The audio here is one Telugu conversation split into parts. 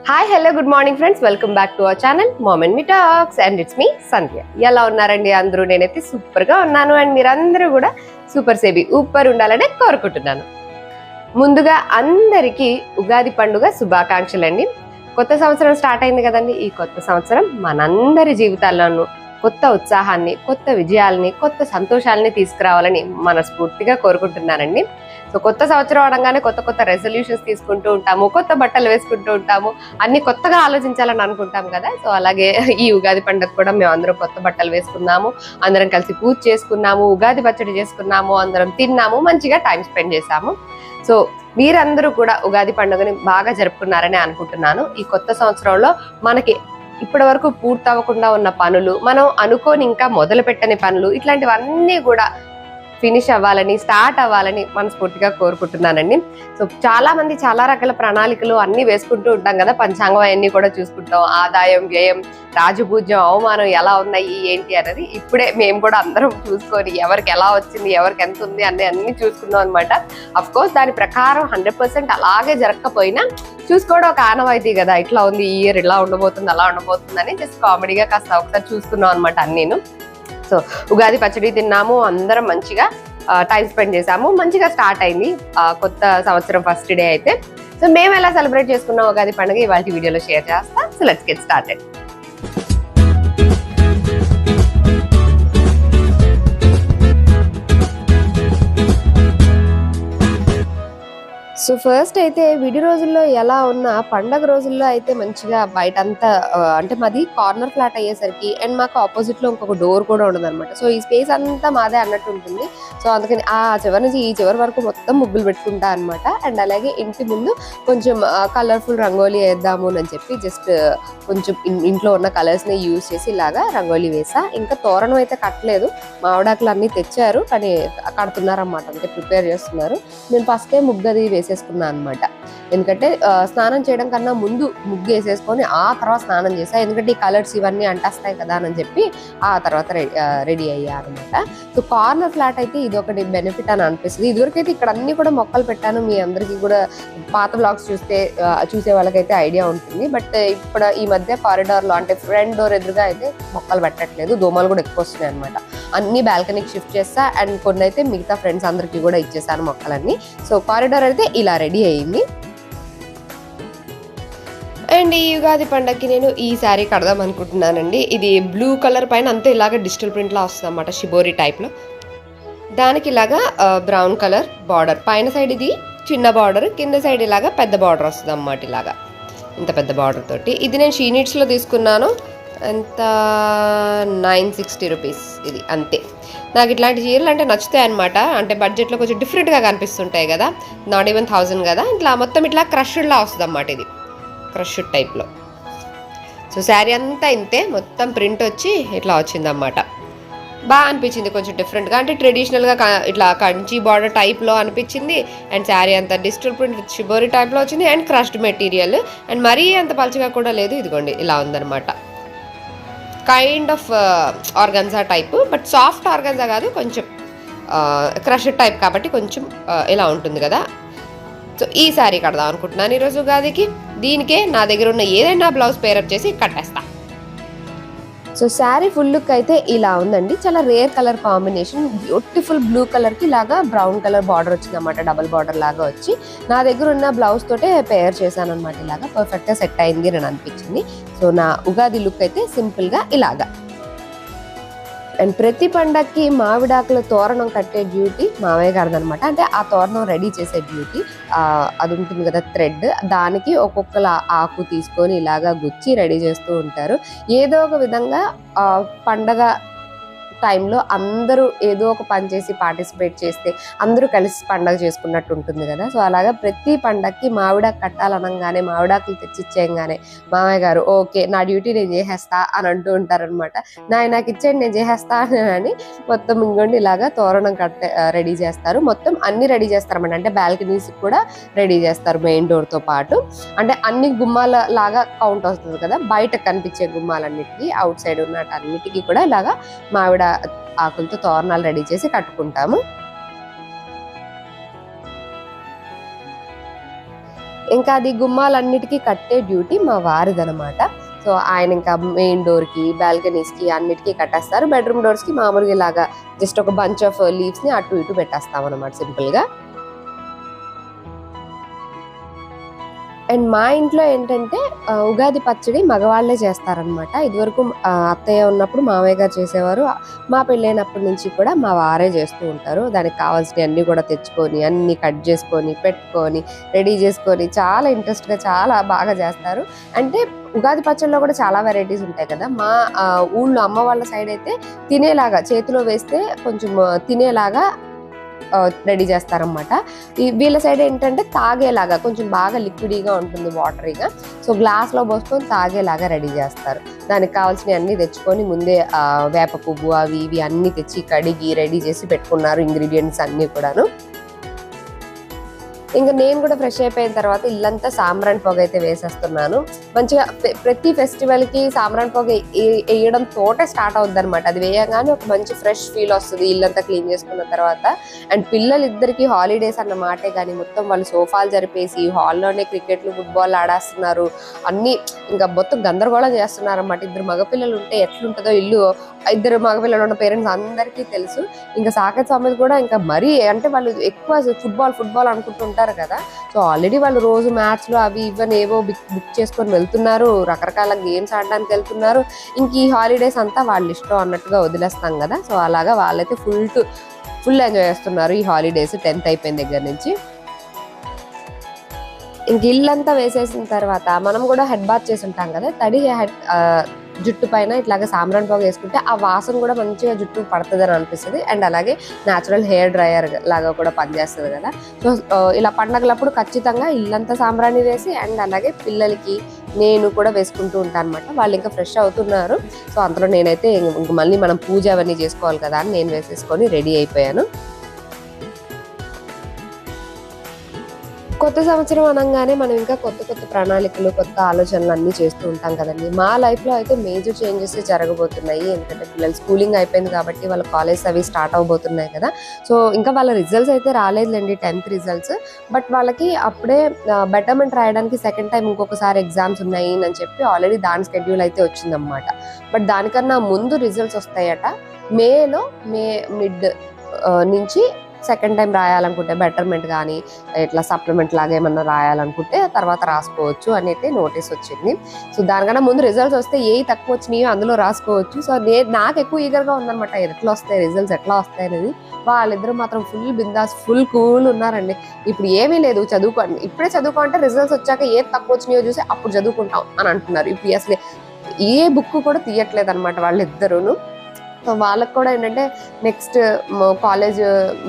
Hi hello good morning friends, welcome back to our channel mom and me talks and it's me Sandhya. ఎలా ఉన్నారండి అందరూ? నేనైతే సూపర్ గా ఉన్నాను అండ్ మీరందరూ కూడా సూపర్ సేబీ ఊపర్ ఉండాలని కోరుకుంటున్నాను. ముందుగా అందరికీ ఉగాది పండుగ శుభాకాంక్షలు అండి. కొత్త సంవత్సరం స్టార్ట్ అయింది కదండి. ఈ కొత్త సంవత్సరం మనందరి జీవితాల్లోనూ కొత్త ఉత్సాహాన్ని, కొత్త విజయాల్ని, కొత్త సంతోషాలని తీసుకురావాలని మనస్ఫూర్తిగా కోరుకుంటున్నానండి. సో కొత్త సంవత్సరం అనగానే కొత్త కొత్త రెజల్యూషన్స్ తీసుకుంటూ ఉంటాము, కొత్త బట్టలు వేసుకుంటూ ఉంటాము, అన్ని కొత్తగా ఆలోచించాలని అనుకుంటాం కదా. సో అలాగే ఈ ఉగాది పండుగ కూడా మేము అందరం కొత్త బట్టలు వేసుకున్నాము, అందరం కలిసి పూజ చేసుకున్నాము, ఉగాది పచ్చడి చేసుకున్నాము, అందరం తిన్నాము, మంచిగా టైం స్పెండ్ చేసాము. సో మీరందరూ కూడా ఉగాది పండుగని బాగా జరుపుకున్నారని అనుకుంటున్నాను. ఈ కొత్త సంవత్సరంలో మనకి ఇప్పటి వరకు పూర్తవ్వకుండా ఉన్న పనులు, మనం అనుకోని ఇంకా మొదలు పెట్టని పనులు, ఇట్లాంటివన్నీ కూడా ఫినిష్ అవ్వాలని, స్టార్ట్ అవ్వాలని మనస్ఫూర్తిగా కోరుకుంటున్నానండి. సో చాలా మంది చాలా రకాల ప్రణాళికలు అన్ని వేసుకుంటూ ఉంటాం కదా. పంచాంగం అన్ని కూడా చూసుకుంటాం, ఆదాయం, వ్యయం, రాజపూజ్యం, అవమానం ఎలా ఉన్నాయి ఏంటి అనేది ఇప్పుడే మేము కూడా అందరం చూసుకొని ఎవరికి ఎలా వచ్చింది, ఎవరికి ఎంత ఉంది అన్ని చూసుకున్నాం అనమాట. అఫ్ కోర్స్ దాని ప్రకారం 100% అలాగే జరగకపోయినా చూసుకోవడం ఒక ఆనవాయితీ కదా. ఇట్లా ఉంది, ఈ ఇయర్ ఇలా ఉండబోతుంది, అలా ఉండబోతుంది అని జస్ట్ కామెడీగా కాస్త ఒకసారి చూసుకున్నాం అనమాట అన్నీను. సో ఉగాది పచ్చడి తిన్నాము, అందరం మంచిగా టైం స్పెండ్ చేసాము, మంచిగా స్టార్ట్ అయింది కొత్త సంవత్సరం ఫస్ట్ డే అయితే. సో మేము ఎలా సెలబ్రేట్ చేసుకున్నాం ఉగాది పండుగ ఇవాళ వీడియోలో షేర్ చేస్తా. So let's get started. So first అయితే విడి రోజుల్లో ఎలా ఉన్నా పండగ రోజుల్లో అయితే మంచిగా బయట అంతా అంటే మాది కార్నర్ ఫ్లాట్ అయ్యేసరికి అండ్ మాకు ఆపోజిట్ లో ఇంకొక డోర్ కూడా ఉండదు అనమాట. సో ఈ స్పేస్ అంతా మాదే అన్నట్టు ఉంటుంది. సో అందుకని ఆ చివరి నుంచి ఈ చివరి వరకు మొత్తం ముగ్గులు పెట్టుకుంటా అనమాట. అండ్ అలాగే ఇంటి ముందు కొంచెం కలర్ఫుల్ రంగోలీ వేద్దాము అని చెప్పి జస్ట్ కొంచెం ఇంట్లో ఉన్న కలర్స్ ని యూజ్ చేసి ఇలాగా రంగోలీ వేసా. ఇంకా తోరణం అయితే కట్టలేదు, మామిడాకులు అన్ని తెచ్చారు కానీ కడుతున్నారు అన్నమాట, అంటే ప్రిపేర్ చేస్తున్నారు. నేను ఫస్ట్ ముగ్గది వేసేసుకున్నాను అనమాట. ఎందుకంటే స్నానం చేయడం కన్నా ముందు ముగ్గు వేసేసుకొని ఆ తర్వాత స్నానం చేసా. ఎందుకంటే ఈ కలర్స్ ఇవన్నీ అంటేస్తాయి కదా అని చెప్పి ఆ తర్వాత రెడీ అయ్యా అనమాట. సో కార్నర్ ఫ్లాట్ అయితే ఇది ఒకటి బెనిఫిట్ అని అనిపిస్తుంది. ఇదివరకైతే ఇక్కడ అన్ని కూడా మొక్కలు పెట్టాను, మీ అందరికీ కూడా పాత బ్లాగ్స్ చూసే వాళ్ళకైతే ఐడియా ఉంటుంది. బట్ ఇప్పుడు ఈ మధ్య కారిడార్ లో అంటే ఫ్రంట్ డోర్ ఎదురుగా అయితే మొక్కలు పెట్టట్లేదు, దోమలు కూడా ఎక్కువ వస్తున్నాయి అనమాట. అన్ని బాల్కనీకి షిఫ్ట్ చేస్తా అండ్ కొన్ని అయితే మిగతా ఫ్రెండ్స్ అందరికీ కూడా ఇచ్చేసాను మొక్కలన్నీ. సో కారిడార్ అయితే ఇలా రెడీ అయ్యింది. అండ్ ఈ ఉగాది పండగకి నేను ఈ శారీ కడదాం అనుకుంటున్నానండి. ఇది బ్లూ కలర్ పైన అంతే ఇలాగ డిజిటల్ ప్రింట్ లా వస్తుంది అన్నమాట, షిబోరి టైప్ లో. దానికి ఇలాగా బ్రౌన్ కలర్ బార్డర్, పైన సైడ్ ఇది చిన్న బార్డర్, కింద సైడ్ ఇలాగా పెద్ద బార్డర్ వస్తుంది అన్నమాట. ఇలాగా ఇంత పెద్ద బార్డర్ తోటి ఇది నేను షీ నీడ్స్ లో తీసుకున్నాను. ఎంత 960 రూపీస్ ఇది అంతే. నాకు ఇట్లాంటి చీరలు అంటే నచ్చుతాయి అనమాట. అంటే బడ్జెట్లో కొంచెం డిఫరెంట్గా కనిపిస్తుంటాయి కదా, నాట్ ఈవెన్ 1000 కదా. ఇట్లా మొత్తం ఇట్లా క్రష్డ్లా వస్తుంది అన్నమాట, ఇది క్రష్డ్ టైప్లో. సో శారీ అంతా ఇంతే, మొత్తం ప్రింట్ వచ్చి ఇట్లా వచ్చిందన్నమాట. బాగా అనిపించింది, కొంచెం డిఫరెంట్గా, అంటే ట్రెడిషనల్గా ఇట్లా కంచి బార్డర్ టైప్లో అనిపించింది. అండ్ శారీ అంతా డిజిటల్ ప్రింట్ విత్ షిబోరి టైప్లో వచ్చింది అండ్ క్రష్డ్ మెటీరియల్. అండ్ మరీ అంత పలుచగా కూడా లేదు, ఇదిగోండి ఇలా ఉందన్నమాట. Kind of organza type, but soft organza కాదు, కొంచెం క్రష్డ్ టైప్ కాబట్టి కొంచెం ఇలా ఉంటుంది కదా. సో ఈ శారీ కడదాం అనుకుంటున్నాను ఈరోజు ఉగాదికి. దీనికే నా దగ్గర ఉన్న ఏదైనా బ్లౌజ్ పేరప్ చేసి కట్టేస్తా. సో శారీ ఫుల్ లుక్ అయితే ఇలా ఉందండి. చాలా rare colour combination, beautiful blue colour కి ఇలాగా బ్రౌన్ కలర్ బార్డర్ వచ్చింది అనమాట, డబుల్ బార్డర్ లాగా వచ్చి. నా దగ్గర ఉన్న బ్లౌజ్ తోటే పేర్ చేశాను అనమాట. ఇలాగా పర్ఫెక్ట్ గా సెట్ అయింది అని అనిపించింది. సో నా ఉగాది లుక్ అయితే సింపుల్ గా ఇలాగా. అండ్ ప్రతి పండక్కి మామిడాకుల తోరణం కట్టే డ్యూటీ మావయ్య గారిది అనమాట. అంటే ఆ తోరణం రెడీ చేసే డ్యూటీ అది ఉంటుంది కదా, థ్రెడ్, దానికి ఒక్కొక్కల ఆకు తీసుకొని ఇలాగా గుచ్చి రెడీ చేస్తూ ఉంటారు. ఏదో ఒక విధంగా పండగ టైంలో అందరూ ఏదో ఒక పని చేసి పార్టిసిపేట్ చేస్తే అందరూ కలిసి పండగ చేసుకున్నట్టు ఉంటుంది కదా. సో అలాగా ప్రతి పండగకి మామిడాకు కట్టాలనగానే, మామిడాకులు తెచ్చిచ్చేయంగానే మామయ్య గారు ఓకే నా డ్యూటీ నేను చేసేస్తా అని అంటూ ఉంటారనమాట. నాకు ఇచ్చేయండి నేను చేసేస్తా అని మొత్తం ఇంకోండి ఇలాగా తోరణం రెడీ చేస్తారు. మొత్తం అన్ని రెడీ చేస్తారన్నమాట. అంటే బాల్కనీస్ కూడా రెడీ చేస్తారు మెయిన్ డోర్ తో పాటు. అంటే అన్ని గుమ్మాల లాగా కౌంట్ వస్తుంది కదా, బయట కనిపించే గుమ్మాలన్నిటికీ, అవుట్ సైడ్ ఉన్న అన్నిటికీ కూడా ఇలాగా మామిడ ఆకులతో తోరణాలు రెడీ చేసి కట్టుకుంటాము. ఇంకా అది గుమ్మాలన్నిటికీ కట్టే డ్యూటీ మా వారిదనమాట. సో ఆయన ఇంకా మెయిన్ డోర్కి, బాల్కనీస్కి అన్నిటికీ కట్టేస్తారు. బెడ్రూమ్ డోర్స్కి మామూలుగా ఇలాగా జస్ట్ ఒక బంచ్ ఆఫ్ లీవ్స్ని అటు ఇటు పెట్టేస్తాం అనమాట సింపుల్గా. అండ్ మా ఇంట్లో ఏంటంటే ఉగాది పచ్చడి మగవాళ్ళే చేస్తారనమాట. ఇదివరకు అత్తయ్య ఉన్నప్పుడు మామయ్య గారు చేసేవారు. మా పెళ్ళైనప్పటి నుంచి కూడా మా వారే చేస్తూ ఉంటారు. దానికి కావాల్సినవి అన్నీ కూడా తెచ్చుకొని అన్నీ కట్ చేసుకొని పెట్టుకొని రెడీ చేసుకొని చాలా ఇంట్రెస్ట్గా చాలా బాగా చేస్తారు. అంటే ఉగాది పచ్చడిలో కూడా చాలా వెరైటీస్ ఉంటాయి కదా. మా ఊళ్ళో అమ్మ వాళ్ళ సైడ్ అయితే తినేలాగా చేతిలో వేస్తే కొంచెం తినేలాగా రెడీ చేస్తారనమాట. వీళ్ళ సైడ్ ఏంటంటే తాగేలాగా కొంచెం బాగా లిక్విడీగా ఉంటుంది, వాటరీగా. సో గ్లాస్లో పోసుకొని తాగేలాగా రెడీ చేస్తారు. దానికి కావాల్సినవి అన్నీ తెచ్చుకొని ముందే వేప పువ్వు అవి ఇవి అన్నీ తెచ్చి కడిగి రెడీ చేసి పెట్టుకున్నారు, ఇంగ్రీడియంట్స్ అన్నీ కూడాను. ఇంకా నేను కూడా ఫ్రెష్ అయిపోయిన తర్వాత ఇల్లంతా సాంబ్రాణి పొగ అయితే వేసేస్తున్నాను. మంచిగా ప్రతి ఫెస్టివల్కి సాంబ్రాణి పొగ వేయడం తోటే స్టార్ట్ అవుద్ది అనమాట. అది వేయగానే ఒక మంచి ఫ్రెష్ ఫీల్ వస్తుంది ఇల్లంతా క్లీన్ చేసుకున్న తర్వాత. అండ్ పిల్లలిద్దరికి హాలిడేస్ అన్న మాటే కానీ మొత్తం వాళ్ళు సోఫాలు జరిపేసి హాల్లోనే క్రికెట్లు ఫుట్బాల్ ఆడేస్తున్నారు. అన్నీ ఇంకా మొత్తం గందరగోళం చేస్తున్నారు అన్నమాట. ఇద్దరు మగపిల్లలు ఉంటే ఎట్లుంటుందో ఇల్లు, ఇద్దరు మగపిల్లలు ఉన్న పేరెంట్స్ అందరికీ తెలుసు. ఇంకా సాకేత్ స్వామి కూడా ఇంకా మరీ అంటే వాళ్ళు ఎక్కువ ఫుట్బాల్ అనుకుంటుంటారు కదా. సో ఆల్రెడీ వాళ్ళు రోజు మ్యాచ్లు అవి ఇవన్నీ ఏవో బుక్ చేసుకొని వెళ్తున్నారు, రకరకాల గేమ్స్ ఆడడానికి వెళ్తున్నారు. ఇంక ఈ హాలిడేస్ అంతా వాళ్ళ ఇష్టం అన్నట్టుగా వదిలేస్తాం కదా. సో అలాగా వాళ్ళైతే ఫుల్ ఎంజాయ్ చేస్తున్నారు ఈ హాలిడేస్ 10th అయిపోయిన దగ్గర నుంచి. ఇంక ఇల్లంతా వేసేసిన తర్వాత మనం కూడా హెడ్ బాత్ చేసి ఉంటాం కదా. తడి జుట్టు పైన ఇట్లాగా సాంబ్రాణి పొగ వేసుకుంటే ఆ వాసన కూడా మంచిగా జుట్టు పడుతుంది అని అనిపిస్తుంది. అండ్ అలాగే న్యాచురల్ హెయిర్ డ్రైయర్ లాగా కూడా పనిచేస్తుంది కదా. సో ఇలా పండగలప్పుడు ఖచ్చితంగా ఇల్లంతా సాంబ్రాణి వేసి అండ్ అలాగే పిల్లలకి నేను కూడా వేసుకుంటూ ఉంటాను అనమాట. వాళ్ళు ఇంకా ఫ్రెష్ అవుతున్నారు. సో అంతలో నేనైతే ఇంక మళ్ళీ మనం పూజ అవన్నీ చేసుకోవాలి కదా అని నేను వేసేసుకొని రెడీ అయిపోయాను. కొత్త సంవత్సరం అనగానే మనం ఇంకా కొత్త ప్రణాళికలు, కొత్త ఆలోచనలు అన్నీ చేస్తూ ఉంటాం కదండి. మా లైఫ్లో అయితే మేజర్ చేంజెస్ జరగబోతున్నాయి. ఎందుకంటే పిల్లలు స్కూలింగ్ అయిపోయింది కాబట్టి వాళ్ళ కాలేజ్ అవి స్టార్ట్ అవబోతున్నాయి కదా. సో ఇంకా వాళ్ళ రిజల్ట్స్ అయితే రాలేదులేండి, 10th రిజల్ట్స్. బట్ వాళ్ళకి అప్పుడే బెటర్మెంట్ రాయడానికి సెకండ్ టైం ఇంకొకసారి ఎగ్జామ్స్ ఉన్నాయి అని చెప్పి ఆల్రెడీ దాని షెడ్యూల్ అయితే వచ్చిందన్నమాట. బట్ దానికన్నా ముందు రిజల్ట్స్ వస్తాయట. మే మిడ్ నుంచి సెకండ్ టైం రాయాలనుకుంటే బెటర్మెంట్ కానీ ఇట్లా సప్లిమెంట్ లాగా ఏమన్నా రాయాలనుకుంటే తర్వాత రాసుకోవచ్చు అని అయితే నోటీస్ వచ్చింది. సో దానికన్నా ముందు రిజల్ట్స్ వస్తే ఏ తక్కువ వచ్చినాయో అందులో రాసుకోవచ్చు. సో నాకు ఎక్కువ ఈగర్గా ఉందన్నమాట ఎట్లా వస్తాయి రిజల్ట్స్, ఎట్లా వస్తాయి అనేది. వాళ్ళిద్దరూ మాత్రం ఫుల్ బిందాస్, ఫుల్ కూల్ ఉన్నారండి. ఇప్పుడు ఏమీ లేదు, చదువుకోండి, ఇప్పుడే చదువుకుంటే రిజల్ట్స్ వచ్చాక ఏది తక్కువ వచ్చినాయో చూసి అప్పుడు చదువుకుంటాం అని అంటున్నారు. ఇప్పుడు అసలు ఏ బుక్ కూడా తీయట్లేదు అనమాట వాళ్ళిద్దరూను. సో వాళ్ళకి కూడా ఏంటంటే నెక్స్ట్ కాలేజ్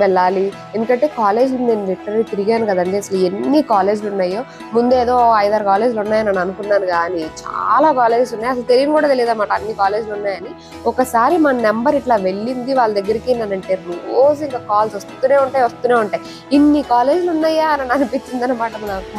వెళ్ళాలి. ఎందుకంటే కాలేజ్ నేను లిటరల్లీ తిరిగాను కదండి. అసలు ఎన్ని కాలేజీలు ఉన్నాయో, ముందు ఏదో 5-6 కాలేజీలు ఉన్నాయని నేను అనుకున్నాను కానీ చాలా కాలేజెస్ ఉన్నాయి. అసలు తెలియని కూడా తెలియదు అన్నమాట అన్ని కాలేజీలు ఉన్నాయని. ఒకసారి మన నెంబర్ ఇట్లా వెళ్ళింది వాళ్ళ దగ్గరికి అంటే రోజు ఇంకా కాల్స్ వస్తూనే ఉంటాయి. ఇన్ని కాలేజీలు ఉన్నాయా అని అనిపించింది అనమాట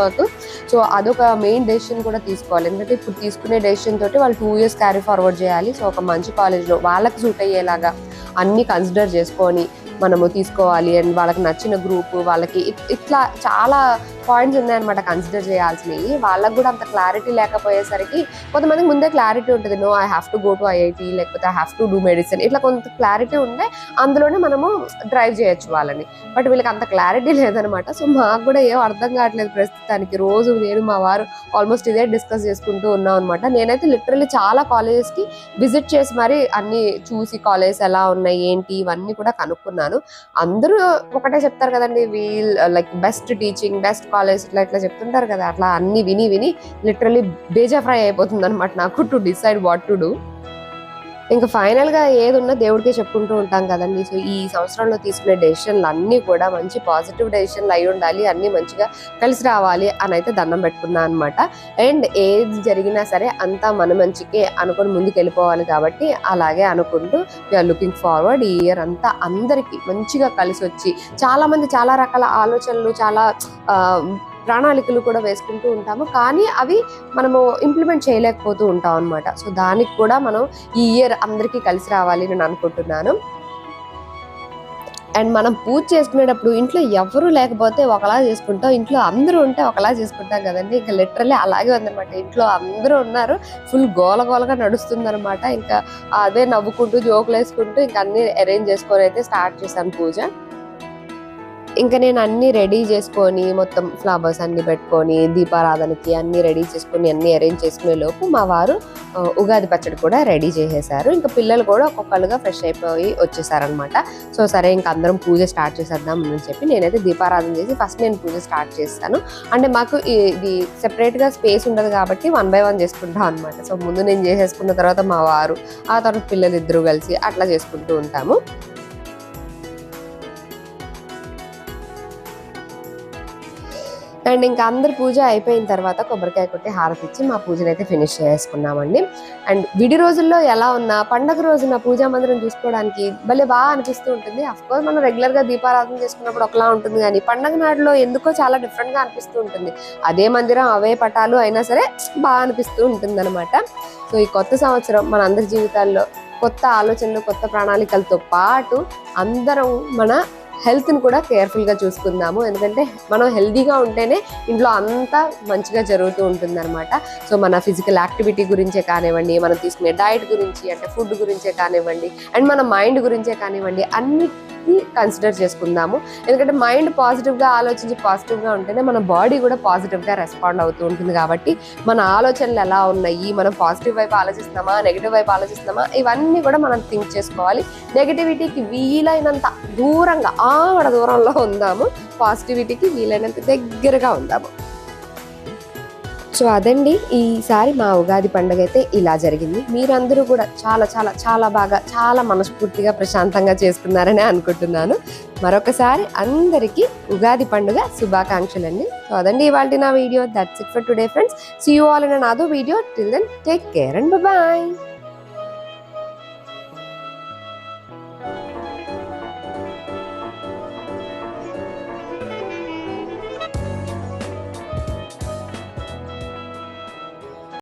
మాకు. సో అదొక మెయిన్ డెసిషన్ కూడా తీసుకోవాలి. ఎందుకంటే ఇప్పుడు తీసుకునే డెసిషన్ తోటి వాళ్ళు 2 years క్యారీ ఫార్వర్డ్ చేయాలి. సో ఒక మంచి కాలేజ్లో వాళ్ళకి సూట్ అయ్యేలాగా అన్ని కన్సిడర్ చేసుకొని మనము తీసుకోవాలి. అండ్ వాళ్ళకి నచ్చిన గ్రూప్, వాళ్ళకి ఇట్లా చాలా పాయింట్స్ ఉన్నాయన్నమాట కన్సిడర్ చేయాల్సినవి. వాళ్ళకి కూడా అంత క్లారిటీ లేకపోయేసరికి కొంతమందికి ముందే క్లారిటీ ఉంటుంది, no I have to go to IIT లేకపోతే I have to do medicine, ఇట్లా కొంత క్లారిటీ ఉంటే అందులోనే మనము డ్రైవ్ చేయొచ్చు వాళ్ళని. బట్ వీళ్ళకి అంత క్లారిటీ లేదనమాట. సో మాకు కూడా ఏం అర్థం కావట్లేదు ప్రస్తుతానికి. రోజు నేను మా వారు ఆల్మోస్ట్ ఇదే డిస్కస్ చేసుకుంటూ ఉన్నాం అనమాట. నేనైతే లిటరల్లీ చాలా కాలేజెస్కి విజిట్ చేసి మరి అన్ని చూసి కాలేజెస్ ఎలా ఉన్నాయి ఏంటి ఇవన్నీ కూడా కనుక్కున్నాను. అందరూ ఒకటే చెప్తారు కదండి, like best teaching, best college ఇట్లా చెప్తుంటారు కదా. అట్లా అన్ని విని లిటరల్లీ బేజా ఫ్రై అయిపోతుంది అనమాట నాకు to decide what to do. ఇంకా ఫైనల్గా ఏది ఉన్నా దేవుడికే చెప్పుకుంటూ ఉంటాం కదండి. సో ఈ సంవత్సరంలో తీసుకునే డెసిషన్లు అన్నీ కూడా మంచి పాజిటివ్ డెసిషన్లు అయి ఉండాలి, అన్నీ మంచిగా కలిసి రావాలి అని అయితే దండం పెట్టుకున్నా అనమాట. అండ్ ఏది జరిగినా సరే అంతా మన మంచికే అనుకుని ముందుకు వెళ్ళిపోవాలి కాబట్టి అలాగే అనుకుంటూ వీఆర్ లుకింగ్ ఫార్వర్డ్. ఈ ఇయర్ అంతా అందరికీ మంచిగా కలిసి వచ్చి చాలా మంది చాలా రకాల ఆలోచనలు, చాలా ప్రణాళికలు కూడా వేసుకుంటూ ఉంటాము, కానీ అవి మనము ఇంప్లిమెంట్ చేయలేకపోతూ ఉంటాం అనమాట. సో దానికి కూడా మనం ఈ ఇయర్ అందరికీ కలిసి రావాలి నేను అనుకుంటున్నాను. అండ్ మనం పూజ చేసుకునేటప్పుడు ఇంట్లో ఎవరు లేకపోతే ఒకలా చేసుకుంటాం, ఇంట్లో అందరూ ఉంటే ఒకలా చేసుకుంటాం కదండి. ఇంకా లిటరల్లీ అలాగే ఉందన్నమాట. ఇంట్లో అందరూ ఉన్నారు, ఫుల్ గోలగోలగా నడుస్తుంది అనమాట. ఇంకా అదే నవ్వుకుంటూ జోకులు వేసుకుంటూ ఇంకా అన్ని అరేంజ్ చేసుకొని అయితే స్టార్ట్ చేశాను పూజ. ఇంకా నేను అన్నీ రెడీ చేసుకొని మొత్తం ఫ్లవర్స్ అన్ని పెట్టుకొని దీపారాధనకి అన్నీ రెడీ చేసుకొని అన్నీ అరేంజ్ చేసుకునే లోపు మా వారు ఉగాది పచ్చడి కూడా రెడీ చేసేసారు. ఇంకా పిల్లలు కూడా ఒక్కొక్కరుగా ఫ్రెష్ అయిపోయి వచ్చేసారనమాట. సో సరే ఇంకా అందరం పూజ స్టార్ట్ చేసేద్దాం అని చెప్పి నేనైతే దీపారాధన చేసి ఫస్ట్ నేను పూజ స్టార్ట్ చేస్తాను. అంటే మాకు ఇది సెపరేట్గా స్పేస్ ఉండదు కాబట్టి 1 by 1 చేసుకుంటాం అనమాట. సో ముందు నేను చేసేసుకున్న తర్వాత మా వారు, ఆ తర్వాత పిల్లలు ఇద్దరు కలిసి అట్లా చేసుకుంటూ ఉంటాము. అండ్ ఇంకా అందరు పూజ అయిపోయిన తర్వాత కొబ్బరికాయ కొట్టి హారతి ఇచ్చి మా పూజను అయితే ఫినిష్ చేసుకున్నామండి. అండ్ విడి రోజుల్లో ఎలా ఉన్నా పండగ రోజున పూజా మందిరం చూసుకోవడానికి భలే బాగా అనిపిస్తూ ఉంటుంది. అఫ్కోర్స్ మనం రెగ్యులర్గా దీపారాధన చేసుకున్నప్పుడు ఒకలా ఉంటుంది, కానీ పండగ నాడులో ఎందుకో చాలా డిఫరెంట్గా అనిపిస్తూ ఉంటుంది. అదే మందిరం అవే పటాలు అయినా సరే బాగా అనిపిస్తూ ఉంటుంది అనమాట. సో ఈ కొత్త సంవత్సరం మన అందరి జీవితాల్లో కొత్త ఆలోచనలు, కొత్త ప్రణాళికలతో పాటు అందరం మన హెల్త్ని కూడా కేర్ఫుల్గా చూసుకుందాము. ఎందుకంటే మనం హెల్తీగా ఉంటేనే ఇంట్లో అంతా మంచిగా జరుగుతూ ఉంటుంది అనమాట. సో మన ఫిజికల్ యాక్టివిటీ గురించే కానివ్వండి, మనం తీసుకునే డైట్ గురించి అంటే ఫుడ్ గురించే కానివ్వండి, అండ్ మన మైండ్ గురించే కానివ్వండి, అన్నిటినీ కన్సిడర్ చేసుకుందాము. ఎందుకంటే మైండ్ పాజిటివ్గా ఆలోచించి పాజిటివ్గా ఉంటేనే మన బాడీ కూడా పాజిటివ్గా రెస్పాండ్ అవుతూ ఉంటుంది. కాబట్టి మన ఆలోచనలు ఎలా ఉన్నాయి, మనం పాజిటివ్ వైపు ఆలోచిస్తున్నామా, నెగిటివ్ వైపు ఆలోచిస్తున్నామా, ఇవన్నీ కూడా మనం థింక్ చేసుకోవాలి. నెగిటివిటీకి వీలైనంత దూరంగా ఆవిడ దూరంలో ఉందాము, పాజిటివిటీకి వీలైనంత దగ్గరగా ఉందాము. సో అదండి ఈసారి మా ఉగాది పండుగ అయితే ఇలా జరిగింది. మీరందరూ కూడా చాలా చాలా చాలా బాగా చాలా మనస్ఫూర్తిగా ప్రశాంతంగా చేసుకున్నారని అనుకుంటున్నాను. మరొకసారి అందరికీ ఉగాది పండుగ శుభాకాంక్షలండి. సో అదండి ఇవాళ నా వీడియో. That's it for today friends. See you all in another video. Till then take care and bye.